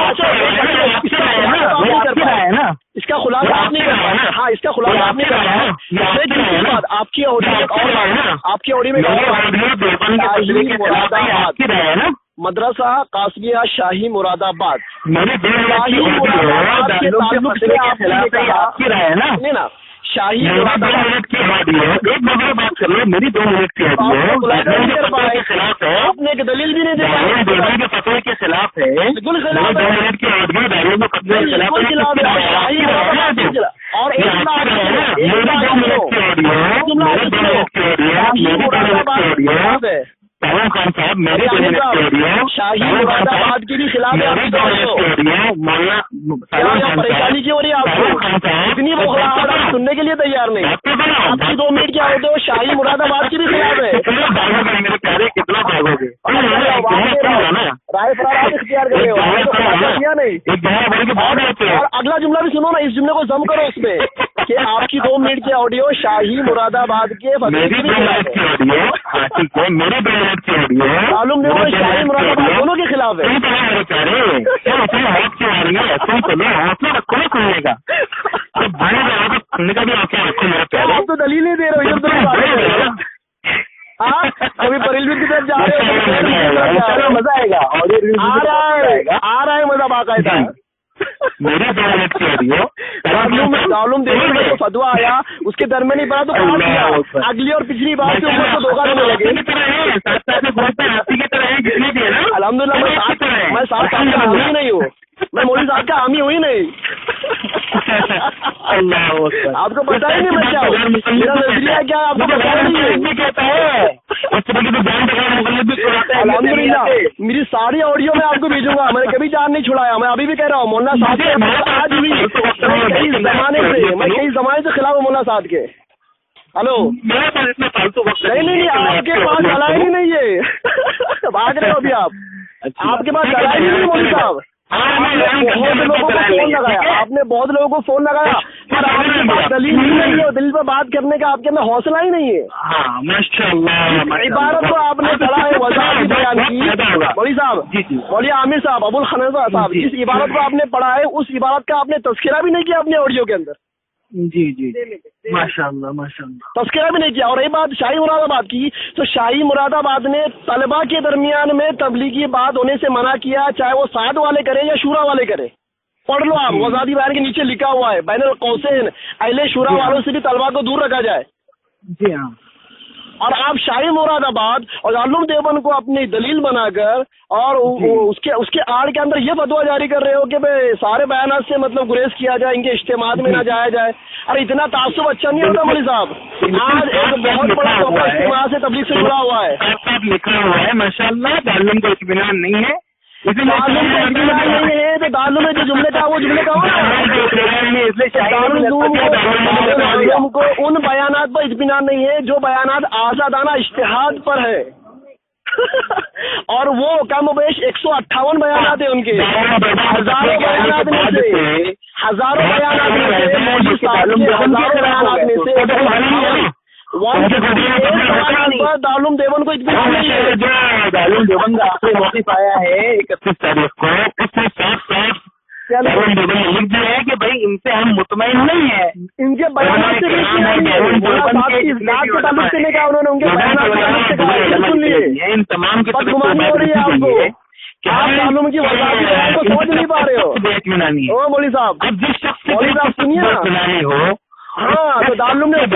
इसका खुलासा आप नहीं कर पाए। हाँ, इसका खुलासा आप नहीं कर पाए। आपकी ऑडियो में मदरसा कासमिया शाही मुरादाबाद, शाही मुरादाबाद के ताल्लुक से आपने कहा शाही मुरादाबाद की ऑडियो, एक बात कर लो, मेरी 2 मिनट की आपने एक दलील भी नहीं दिया, के फतवे के खिलाफ है, बिल्कुल खिलाफ 2 मिनट की ऑडियो दारुल में फतवे के खिलाफ और तमाम खान साहब मेरे शाही मुरादाबाद के भी खिलाफ परेशानी क्यों हो रही है आपको? इतनी बौखलाहट आप सुनने के लिए तैयार नहीं। आपकी 2 मिनट क्या होते हो, शाही मुरादाबाद के भी खिलाफ है। कितना भागोगे राय फरार इख्तियार कर रहे हो नहीं। और अगला जुमला भी सुनो ना, इस जुमले को जम करो उसमें कि आपकी 2 मिनट की ऑडियो शाही मुरादाबाद के मालूम नहीं हो, शाही मुरादाबाद दोनों के खिलाफ है। आप तो दलील नहीं दे रहे हो, कभी बरेलवी की तरफ जा रहे हो, मजा आएगा। आ रहा है मजा बाकायदा। मेरे दारुल देखने में जो फतवा आया उसके दरमियान ही पड़ा तो काट दिया। अगली और पिछली बार से ऊपर को धोखा देने लगे। अल्हम्दुलिल्लाह मैं साथ का हामी ही नहीं हूँ, मैं मौलवी साहब का हामी हुई ही नहीं। आपको पता ही नहीं मैं क्या हूँ, मेरा नजरिया क्या है आपको पता ही नहीं है। अल्हम्दुलिल्लाह मेरी सारी ऑडियो में आपको भेजूंगा, मैंने कभी जान नहीं छुड़ाया। मैं अभी भी कह रहा हूँ मौलाना साहब के आज भी मैं कई जमाने से खिलाफ हूँ मौलाना साहब के। हेलो नहीं आपके पास दलाइल ही नहीं है। भाग रहे हो अभी आप, आपके पास दलाइल ही नहीं मौलवी साहब। आपने बहुत लोगों को फोन लगाया पर आपके पास दलील ही नहीं है, दलील पर बात करने का आपके अंदर हौसला ही नहीं है। इबारत को आपने पढ़ा है, वजाहत बयान की मौलवी साहब, मौलवी आमिर साहब, अबुल हनीफा साहब, जिस इबारत को आपने पढ़ा है उस इबारत का आपने तज़किरा भी नहीं किया अपने ऑडियो के अंदर। जी माशाअल्लाह माशाअल्लाह, तज़किरा भी नहीं किया। और ये बात शाही मुरादाबाद की, तो शाही मुरादाबाद ने तलबा के दरमियान में तबलीगी बात होने से मना किया, चाहे वो साद वाले करें या शूरा वाले करें। पढ़ लो आप, वज़ादी बयान के नीचे लिखा हुआ है बैनुल कौसैन अहले शूरा वालों से भी तलबा को दूर रखा जाए। जी हाँ। और आप शाही मुरादाबाद और दारुल देवबंद को अपनी दलील बनाकर और उसके आड़ के अंदर ये फतवा जारी कर रहे हो कि भाई सारे बयानात से मतलब गुरेज किया जाए, इनके इज्तिमात में ना जाया जाए। अरे इतना तासुब अच्छा नहीं होता मौलवी साहब। आज एक बहुत बड़ा इज्तिमा से तबलीग से जुड़ा हुआ है, लिखा हुआ है माशाअल्लाह, दारुल को इत्मीनान नहीं है, दारुल को इत्मीनान नहीं है तो दारुल में जो जुमले का वो जुमले का को उन बयानात पर इत्मीनान नहीं है जो बयानात आजादाना इज्तिहाद पर है। और वो कम बेश 158 बयानात है उनके, हजारों बयानात में से दारुल देवबंद को इत्मीनान नहीं है। दारुल देवबंद आखिरी मौक़िफ़ आया है 31 तारीख को, उसमें साफ दारुल देवबंद लिख दिया है कि भाई इनसे हम मुतमईन नहीं है, इनके बयानात से ताल्लुक से नहीं कहा उन्होंने, उनके बयानात से सुन लिए। इन तमाम की बदगुमानी हो रही है आपको, आप मालूम की वज़ाहत को समझ नहीं पा रहे हो। इत्मीनानी ओ मौलवी साहब, अब जिस शख्स मौलवी साहब सुनिए ना, हो ہاں تو دارالعلوم نے نہیں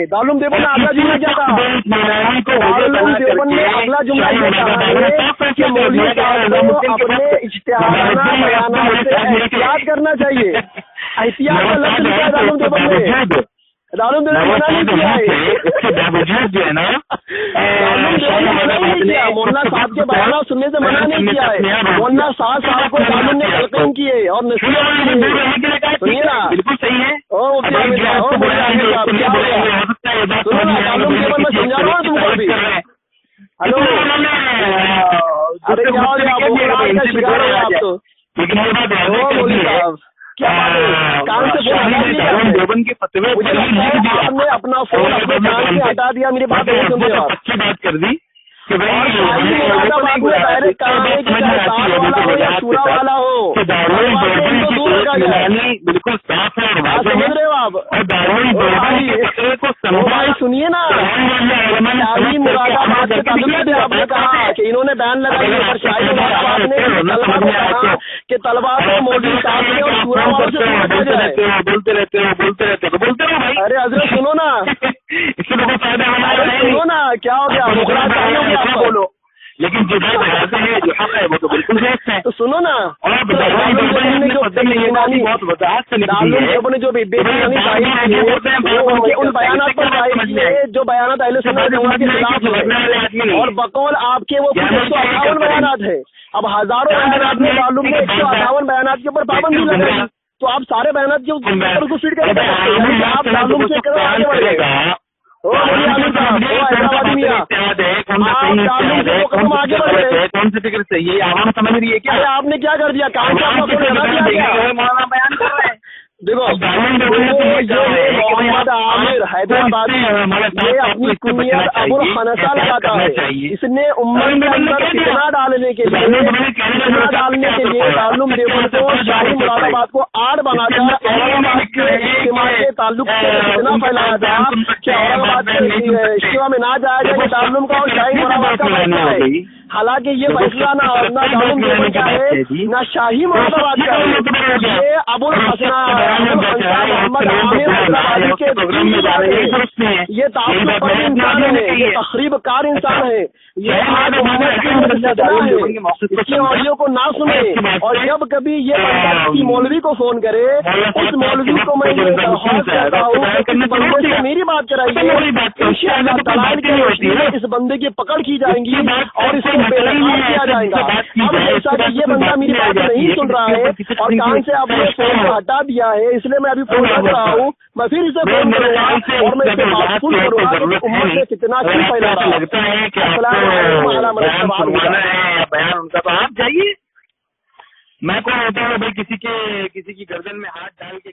دارالعلوم دیوبند نے اگلا جملہ کیا کہا؟ دارالعلوم دیوبند نے اگلا جملہ یہ کہا ہے کہ مولوی صاحب کو اپنے اشتہارانہ بیانات سے احتیاط کرنا چاہیے. احتیاط کا لفظ لکھا ہے دارالعلوم دیوبند نے. دارالعلوم دیوبند منع نہیں کیا ہے. اس کے باوجود جو ہے نا مولانا صاحب کے بیانات سننے سے منع نہیں کیا ہے. مولانا صاحب کو دارالعلوم نے تلقین کی ہے اور نصیحت سنیے نا. بالکل صحیح ہے. سنو نا دارالعلوم دیوبند میں سمجھا رہا ہوں تم کو بھی. ہلو ارے کیا ہو گیا بخار کا شکار ہو آپ تو. مولوی صاحب کیا کان سے آپ نے اپنا فون اپنے کان سے ہٹا دیا. میری بات نہیں سنتے آپ. اچھی بات کر دی کہ شورا والا ہو بالکل صاف ہے. سمجھ رہے ہو آپ. سنیے نا مراد آباد کے تعلق سے آپ نے کہا کہ انہوں نے بیان لگائی ہے. شاہی مراد آباد نے طلبا کو کہا کہ طلبا کو مولوی صاحب سے اور شورا والوں سے پوچھا جائے. بولتے رہتے ہو بھائی. ارے حضرت سنو نا اس سے بہت فائدہ ہونا. سنو نا کیا ہو گیا مخراج بولو لیکن جو بات ہے جو حق ہے وہ تو بالکل درست ہے. تو سنو نا نے جو ان بیانات پر جو بیانات اہل سنت کے خلاف ہے اور بقول آپ کے وہ 158 بیانات ہے. اب ہزاروں بیانات میں معلوم ہے 158 بیانات کے اوپر پابندی لگے تو آپ سارے بیانات کے اوپر کو فٹ کر آپ معلوم سے کرو آگے بڑھے گا. کون سی فکر صحیح ہے عوام سمجھ رہی ہے کیا؟ آپ نے کیا کر دیا کام مولانا بیان کر رہے ہیں. دیکھو محمد عامر حیدرآبادی یہ اپنی کنیت ابو الحنسا لگاتا ہے. اس نے امت کے اندر فتنہ ڈالنے کے لیے دارالعلوم دیوبند کو شاہی مراد آباد کو آڑ بنا کر اورنگ آباد کے اجتماع کے تعلق سے فتنہ پھیلایا تھا کہ اورنگ آباد کے اجتماع میں نہ جایا جائے کہ دارالعلوم کا اور شاہی مراد آباد کا فیصلہ ہے. حالانکہ یہ فیصلہ نہ دارالعلوم دیوبند کا ہے نہ شاہی مراد آباد کا ہے. یہ ابو الحسن محمد عامر حیدرآبادی کے یہ تعصب پر انسان ہے. یہ تخریب کار انسان ہے. یہ آج اس کی آڈیو کو نہ سنے اور جب کبھی یہ کسی مولوی کو فون کرے اس مولوی کو میں یہ درخواست کرتا ہوں کہ بندے سے میری بات کرائیے. انشاءاللہ دلائل کے اس بندے کی پکڑ کی جائیں گی اور اس کو بے نقاب کیا جائے گا. اب ایسا کہ یہ بندہ میری بات نہیں سن رہا ہے اور کان سے آپ نے فون کو ہٹا دیا ہے اس لیے میں ابھی فون کر رہا ہوں. میں پھر اسے فون کروں گا اور میں اسے بات فل کروں گا کہ امت سے کتنا کیوں پھیلا رہا ہے. بیان ان کا تو آپ جائیے. میں کون ہوتا ہوں بھائی کسی کی گردن میں ہاتھ ڈال کے